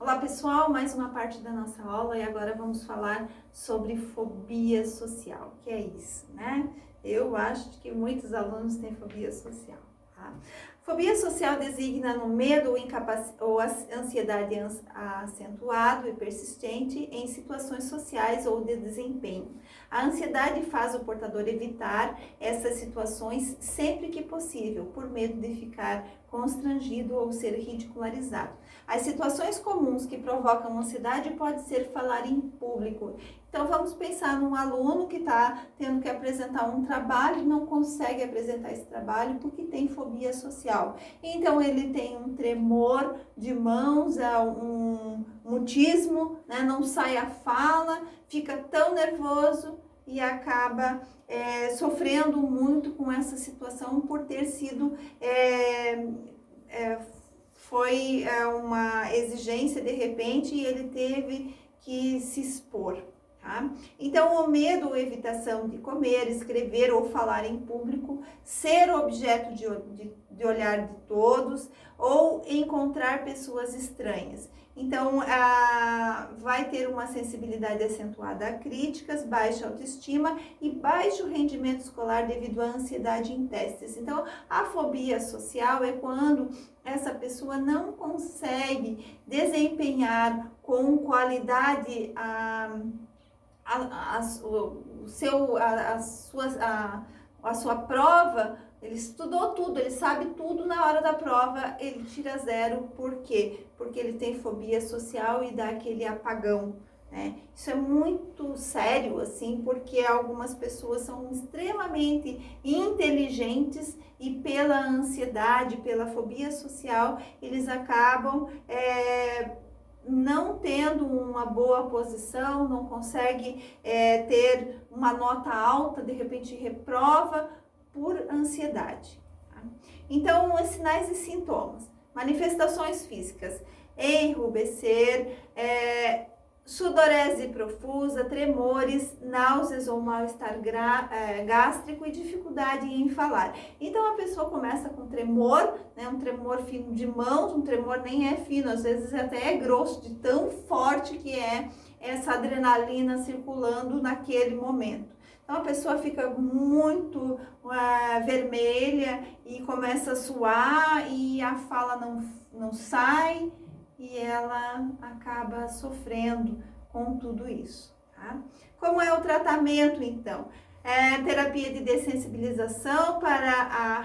Olá pessoal, mais uma parte da nossa aula e agora vamos falar sobre fobia social. O que é isso, né? Eu acho que muitos alunos têm fobia social, tá? Fobia social designa no medo ou ansiedade acentuado e persistente em situações sociais ou de desempenho. A ansiedade faz o portador evitar essas situações sempre que possível, por medo de ficar constrangido ou ser ridicularizado. As situações comuns que provocam ansiedade pode ser falar em público. Então vamos pensar num aluno que está tendo que apresentar um trabalho e não consegue apresentar esse trabalho porque tem fobia social. Então ele tem um tremor de mãos, um mutismo, né? Não sai a fala, fica tão nervoso e acaba sofrendo muito com essa situação por ter sido foi uma exigência de repente e ele teve que se expor, tá? Então, o medo ou evitação de comer, escrever ou falar em público, ser objeto de olhar de todos ou encontrar pessoas estranhas. Então, vai ter uma sensibilidade acentuada a críticas, baixa autoestima e baixo rendimento escolar devido à ansiedade em testes. Então, a fobia social é quando essa pessoa não consegue desempenhar com qualidade a sua prova. Ele estudou tudo, ele sabe tudo, na hora da prova ele tira 0. Por quê? Porque ele tem fobia social e dá aquele apagão, né? Isso é muito sério, assim, porque algumas pessoas são extremamente inteligentes e pela ansiedade, pela fobia social, eles acabam não tendo uma boa posição, não consegue ter uma nota alta, de repente reprova por ansiedade. Tá? Então, os sinais e sintomas. Manifestações físicas: enrubescer, sudorese profusa, tremores, náuseas ou mal-estar gástrico e dificuldade em falar. Então a pessoa começa com tremor, né, um tremor fino de mãos, um tremor nem é fino, às vezes até é grosso, de tão forte que é essa adrenalina circulando naquele momento. Então a pessoa fica muito vermelha e começa a suar e a fala não sai, e ela acaba sofrendo com tudo isso, tá? Como é o tratamento, então? Terapia de dessensibilização para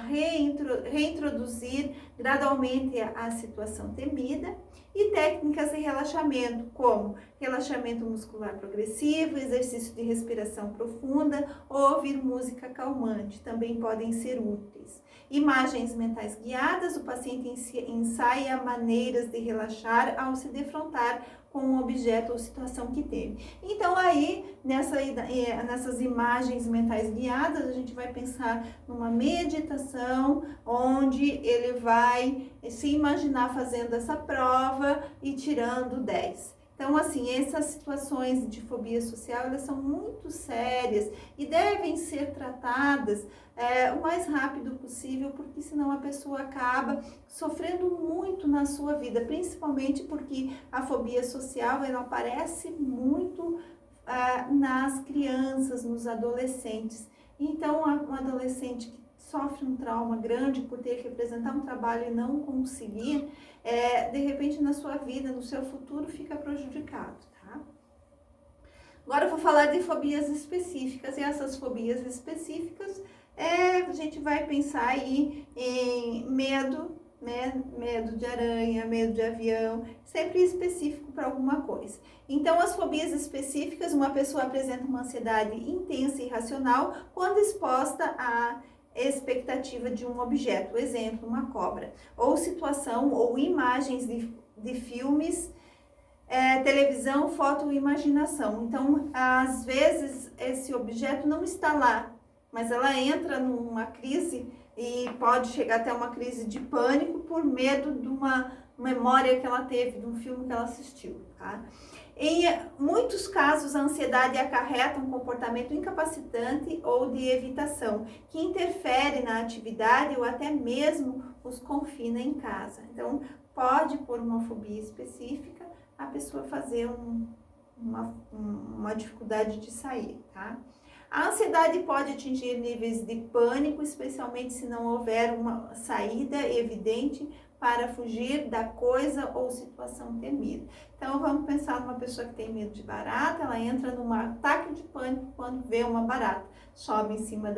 reintroduzir gradualmente a situação temida e técnicas de relaxamento, como relaxamento muscular progressivo, exercício de respiração profunda ou ouvir música calmante, também podem ser úteis. Imagens mentais guiadas, o paciente ensaia maneiras de relaxar ao se defrontar com um objeto ou situação que teve. Então aí, nessas imagens mentais guiadas, a gente vai pensar numa meditação, onde ele vai se imaginar fazendo essa prova e tirando 10. Então, assim, essas situações de fobia social, elas são muito sérias e devem ser tratadas o mais rápido possível, porque senão a pessoa acaba sofrendo muito na sua vida, principalmente porque a fobia social, ela aparece muito nas crianças, nos adolescentes. Então, um adolescente que sofre um trauma grande por ter que apresentar um trabalho e não conseguir, de repente na sua vida, no seu futuro, fica prejudicado, tá? Agora eu vou falar de fobias específicas, e essas fobias específicas, a gente vai pensar aí em medo, né? Medo de aranha, medo de avião, sempre específico para alguma coisa. Então, as fobias específicas, uma pessoa apresenta uma ansiedade intensa e irracional quando exposta a expectativa de um objeto, exemplo, uma cobra, ou situação ou imagens de filmes, televisão, foto ou imaginação. Então, às vezes, esse objeto não está lá, mas ela entra numa crise e pode chegar até uma crise de pânico por medo de uma memória que ela teve, de um filme que ela assistiu, tá? Em muitos casos, a ansiedade acarreta um comportamento incapacitante ou de evitação, que interfere na atividade ou até mesmo os confina em casa. Então, pode, por uma fobia específica, a pessoa fazer uma dificuldade de sair, tá? A ansiedade pode atingir níveis de pânico, especialmente se não houver uma saída evidente para fugir da coisa ou situação temida. Então, vamos pensar numa pessoa que tem medo de barata, ela entra num ataque de pânico quando vê uma barata. Sobe em cima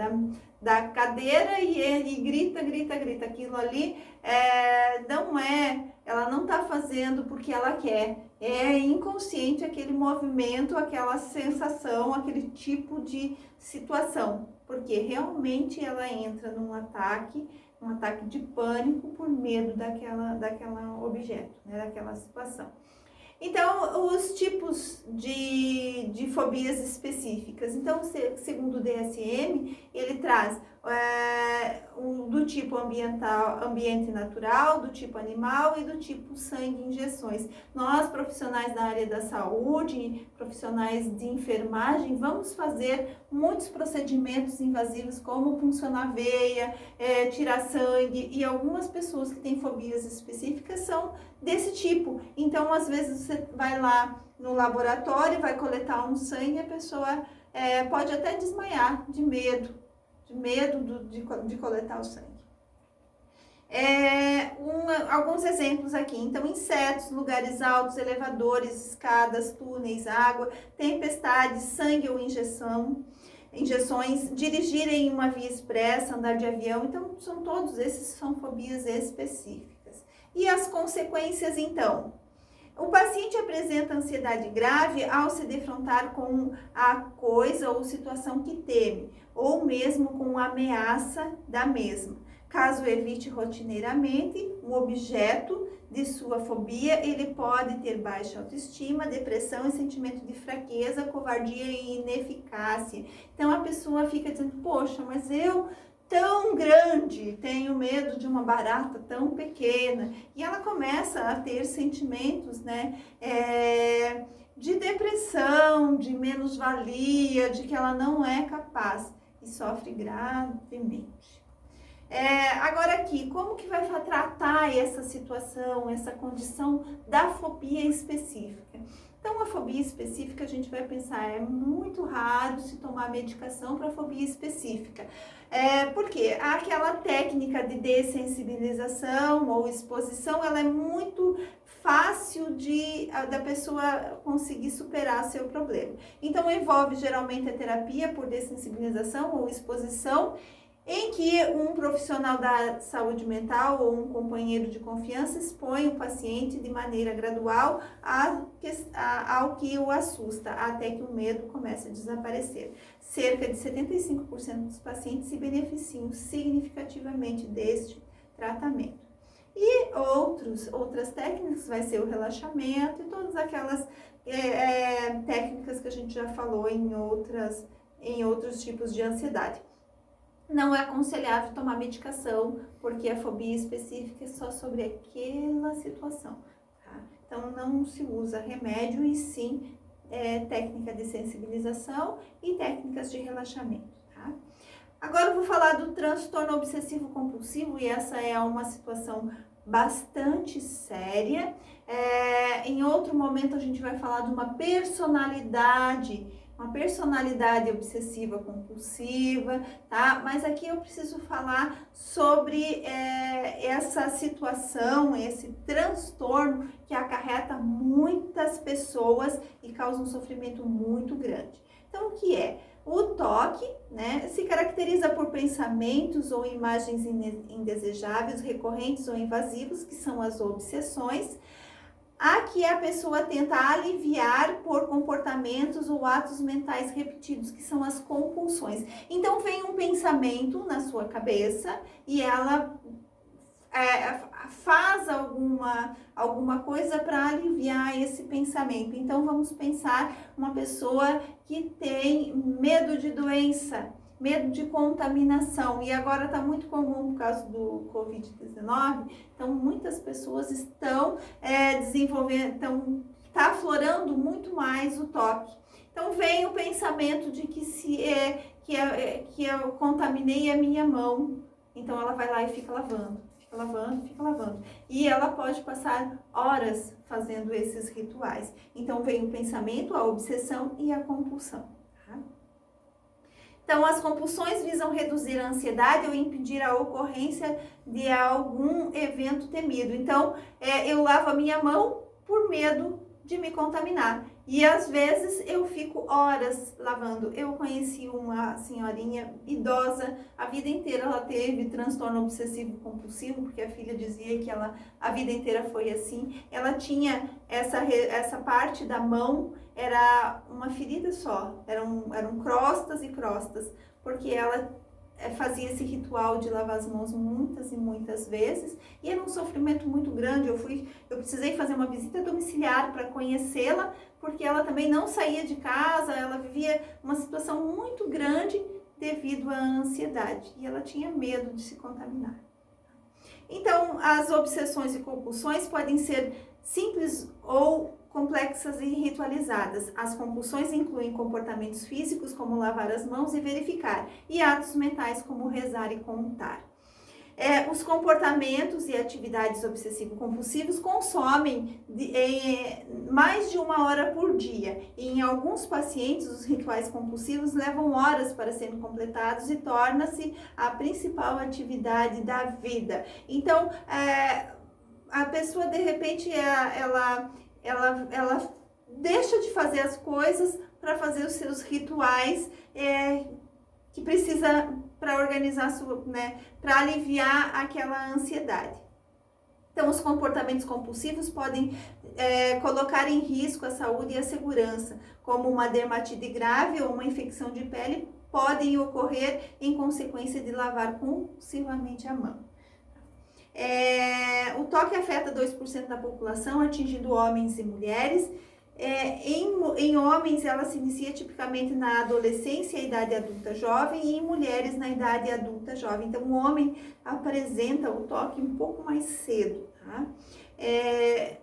da cadeira e grita. Aquilo ali ela não está fazendo porque ela quer. É inconsciente aquele movimento, aquela sensação, aquele tipo de situação. Porque realmente ela entra num ataque de pânico por medo daquela objeto, né, daquela situação. Então, os tipos de fobias específicas. Então, segundo o DSM, ele traz do tipo ambiente natural, do tipo animal e do tipo sangue e injeções. Nós, profissionais da área da saúde, profissionais de enfermagem, vamos fazer muitos procedimentos invasivos, como puncionar a veia, tirar sangue, e algumas pessoas que têm fobias específicas são desse tipo. Então, às vezes, você vai lá no laboratório, vai coletar um sangue, a pessoa pode até desmaiar de medo de coletar o sangue. Alguns exemplos aqui. Então, insetos, lugares altos, elevadores, escadas, túneis, água, tempestades, sangue ou injeções, dirigir em uma via expressa, andar de avião. Então, todos esses são fobias específicas. E as consequências, então? O paciente apresenta ansiedade grave ao se defrontar com a coisa ou situação que teme, ou mesmo com a ameaça da mesma. Caso evite rotineiramente o objeto de sua fobia, ele pode ter baixa autoestima, depressão e sentimento de fraqueza, covardia e ineficácia. Então a pessoa fica dizendo, poxa, mas eu tão grande, tenho medo de uma barata tão pequena, e ela começa a ter sentimentos, né, de depressão, de menos-valia, de que ela não é capaz, e sofre gravemente. Agora aqui, como que vai tratar essa situação, essa condição da fobia específica? Então, a fobia específica, a gente vai pensar, é muito raro se tomar medicação para fobia específica. Porque aquela técnica de dessensibilização ou exposição, ela é muito fácil da pessoa conseguir superar seu problema. Então, envolve geralmente a terapia por dessensibilização ou exposição, em que um profissional da saúde mental ou um companheiro de confiança expõe o paciente de maneira gradual ao que o assusta, até que o medo comece a desaparecer. Cerca de 75% dos pacientes se beneficiam significativamente deste tratamento. E outras técnicas vai ser o relaxamento e todas aquelas técnicas que a gente já falou em outros tipos de ansiedade. Não é aconselhável tomar medicação, porque a fobia específica é só sobre aquela situação, tá? Então, não se usa remédio e sim técnica de sensibilização e técnicas de relaxamento, tá? Agora eu vou falar do transtorno obsessivo compulsivo, e essa é uma situação bastante séria. Em outro momento a gente vai falar de uma personalidade obsessiva compulsiva, tá? Mas aqui eu preciso falar sobre essa situação, esse transtorno que acarreta muitas pessoas e causa um sofrimento muito grande. Então, o que é? O TOC, né, se caracteriza por pensamentos ou imagens indesejáveis, recorrentes ou invasivos, que são as obsessões. Aqui a pessoa tenta aliviar por comportamentos ou atos mentais repetidos, que são as compulsões. Então, vem um pensamento na sua cabeça e ela faz alguma coisa para aliviar esse pensamento. Então, vamos pensar uma pessoa que tem medo de doença, medo de contaminação, e agora está muito comum por causa do Covid-19, então muitas pessoas estão está aflorando muito mais o TOC. Então vem o pensamento de que eu contaminei a minha mão, então ela vai lá e fica lavando lavando, fica lavando. E ela pode passar horas fazendo esses rituais. Então vem o pensamento, a obsessão e a compulsão. Tá? Então as compulsões visam reduzir a ansiedade ou impedir a ocorrência de algum evento temido. Então eu lavo a minha mão por medo de me contaminar. E às vezes eu fico horas lavando. Eu conheci uma senhorinha idosa, a vida inteira ela teve transtorno obsessivo compulsivo, porque a filha dizia que ela a vida inteira foi assim. Ela tinha essa parte da mão, era uma ferida só, eram crostas e crostas, porque ela fazia esse ritual de lavar as mãos muitas e muitas vezes, e era um sofrimento muito grande. Eu precisei fazer uma visita domiciliar para conhecê-la, porque ela também não saía de casa, ela vivia uma situação muito grande devido à ansiedade, e ela tinha medo de se contaminar. Então, as obsessões e compulsões podem ser simples ou complexas e ritualizadas. As compulsões incluem comportamentos físicos, como lavar as mãos e verificar, e atos mentais, como rezar e contar. Os comportamentos e atividades obsessivo-compulsivos consomem mais de 1 hora por dia. E em alguns pacientes, os rituais compulsivos levam horas para serem completados e torna-se a principal atividade da vida. Então, a pessoa, de repente, ela deixa de fazer as coisas para fazer os seus rituais que precisa para organizar para aliviar aquela ansiedade. Então, os comportamentos compulsivos podem colocar em risco a saúde e a segurança, como uma dermatite grave ou uma infecção de pele podem ocorrer em consequência de lavar compulsivamente a mão. O toque afeta 2% da população, atingindo homens e mulheres. Em homens, ela se inicia tipicamente na adolescência e idade adulta jovem, e em mulheres na idade adulta jovem. Então, o homem apresenta o toque um pouco mais cedo, tá?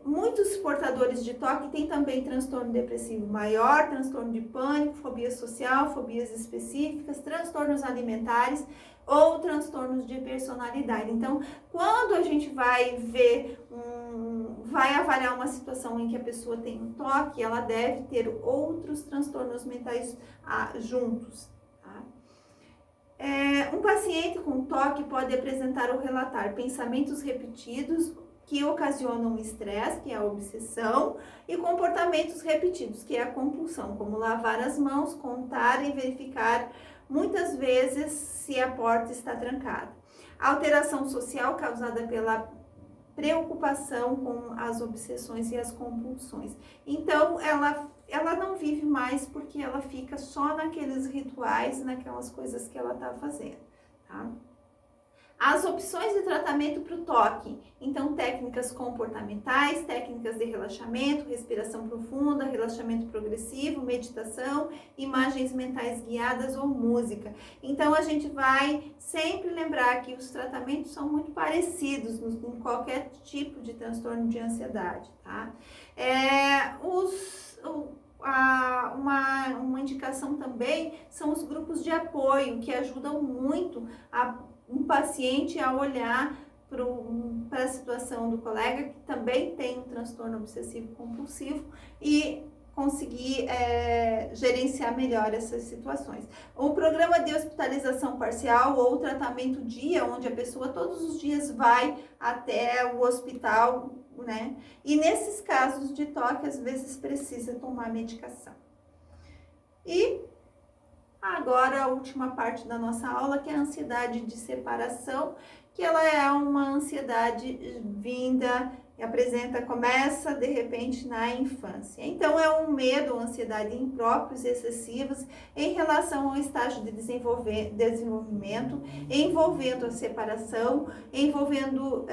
Muitos portadores de toque têm também transtorno depressivo maior, transtorno de pânico, fobia social, fobias específicas, transtornos alimentares ou transtornos de personalidade. Então, quando a gente vai vai avaliar uma situação em que a pessoa tem um toque, ela deve ter outros transtornos mentais juntos. Tá? Um paciente com toque pode apresentar ou relatar pensamentos repetidos que ocasionam estresse, que é a obsessão, e comportamentos repetidos, que é a compulsão, como lavar as mãos, contar e verificar muitas vezes se a porta está trancada. A alteração social causada pela preocupação com as obsessões e as compulsões. Então, ela não vive mais porque ela fica só naqueles rituais, naquelas coisas que ela está fazendo, tá? As opções de tratamento para o toque, então técnicas comportamentais, técnicas de relaxamento, respiração profunda, relaxamento progressivo, meditação, imagens mentais guiadas ou música. Então a gente vai sempre lembrar que os tratamentos são muito parecidos em qualquer tipo de transtorno de ansiedade, tá? Uma indicação também são os grupos de apoio, que ajudam muito um paciente a olhar para a situação do colega que também tem um transtorno obsessivo compulsivo e conseguir gerenciar melhor essas situações. O programa de hospitalização parcial ou tratamento dia, onde a pessoa todos os dias vai até o hospital, né? E nesses casos de toque, às vezes precisa tomar medicação. E agora a última parte da nossa aula, que é a ansiedade de separação, que ela é uma ansiedade vinda e começa de repente na infância. Então é um medo ou ansiedade impróprios e excessivos em relação ao estágio de desenvolvimento, envolvendo a separação, envolvendo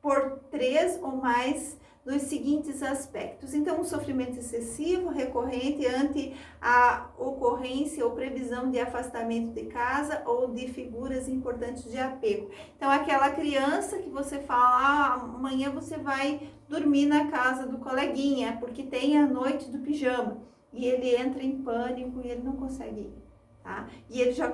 por 3 ou mais dos seguintes aspectos. Então, um sofrimento excessivo, recorrente ante a ocorrência ou previsão de afastamento de casa ou de figuras importantes de apego. Então, aquela criança que você fala, amanhã você vai dormir na casa do coleguinha, porque tem a noite do pijama. E ele entra em pânico e ele não consegue ir. Tá? E ele já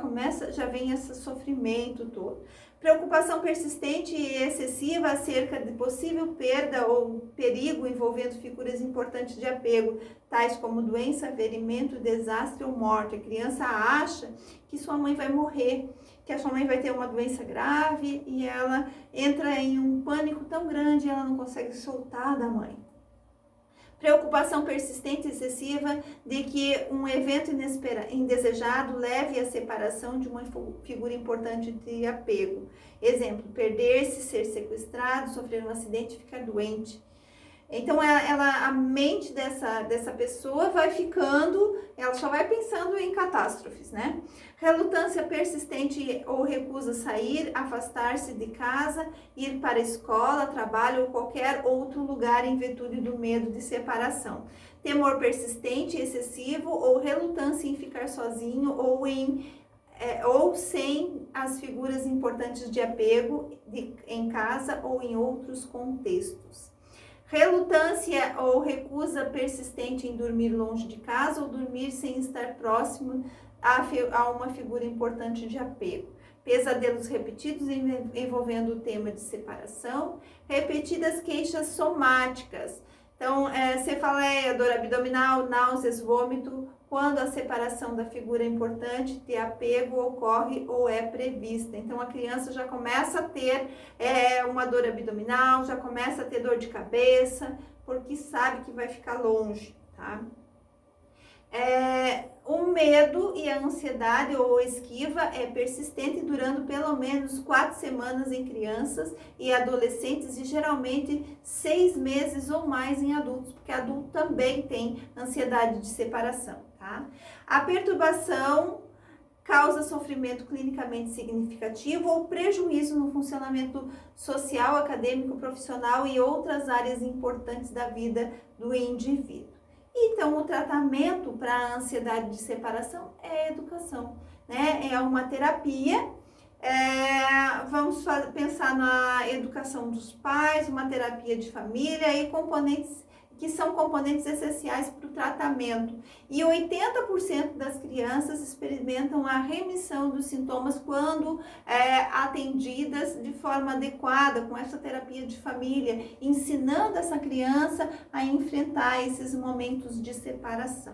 vem esse sofrimento todo. Preocupação persistente e excessiva acerca de possível perda ou perigo envolvendo figuras importantes de apego, tais como doença, ferimento, desastre ou morte. A criança acha que sua mãe vai morrer, que a sua mãe vai ter uma doença grave e ela entra em um pânico tão grande e ela não consegue soltar da mãe. Preocupação persistente e excessiva de que um evento indesejado leve à separação de uma figura importante de apego. Exemplo, perder-se, ser sequestrado, sofrer um acidente e ficar doente. Então, a mente dessa pessoa vai ficando, ela só vai pensando em catástrofes, né? Relutância persistente ou recusa sair, afastar-se de casa, ir para a escola, trabalho ou qualquer outro lugar em virtude do medo de separação. Temor persistente e excessivo ou relutância em ficar sozinho ou sem as figuras importantes de apego em casa ou em outros contextos. Relutância ou recusa persistente em dormir longe de casa ou dormir sem estar próximo a uma figura importante de apego. Pesadelos repetidos envolvendo o tema de separação. Repetidas queixas somáticas. Então, cefaleia, dor abdominal, náuseas, vômito, quando a separação da figura importante de apego ocorre ou é prevista. Então, a criança já começa a ter uma dor abdominal, já começa a ter dor de cabeça, porque sabe que vai ficar longe, tá? O medo e a ansiedade ou esquiva é persistente, durando pelo menos 4 semanas em crianças e adolescentes e geralmente 6 meses ou mais em adultos, porque adulto também tem ansiedade de separação, tá? A perturbação causa sofrimento clinicamente significativo ou prejuízo no funcionamento social, acadêmico, profissional e outras áreas importantes da vida do indivíduo. Então, o tratamento para a ansiedade de separação é a educação, né? É uma terapia. Vamos pensar na educação dos pais, uma terapia de família e componentes que são componentes essenciais para o tratamento. E 80% das crianças experimentam a remissão dos sintomas quando atendidas de forma adequada com essa terapia de família, ensinando essa criança a enfrentar esses momentos de separação.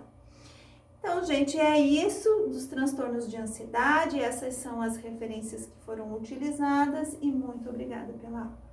Então, gente, é isso dos transtornos de ansiedade. Essas são as referências que foram utilizadas e muito obrigada pela aula.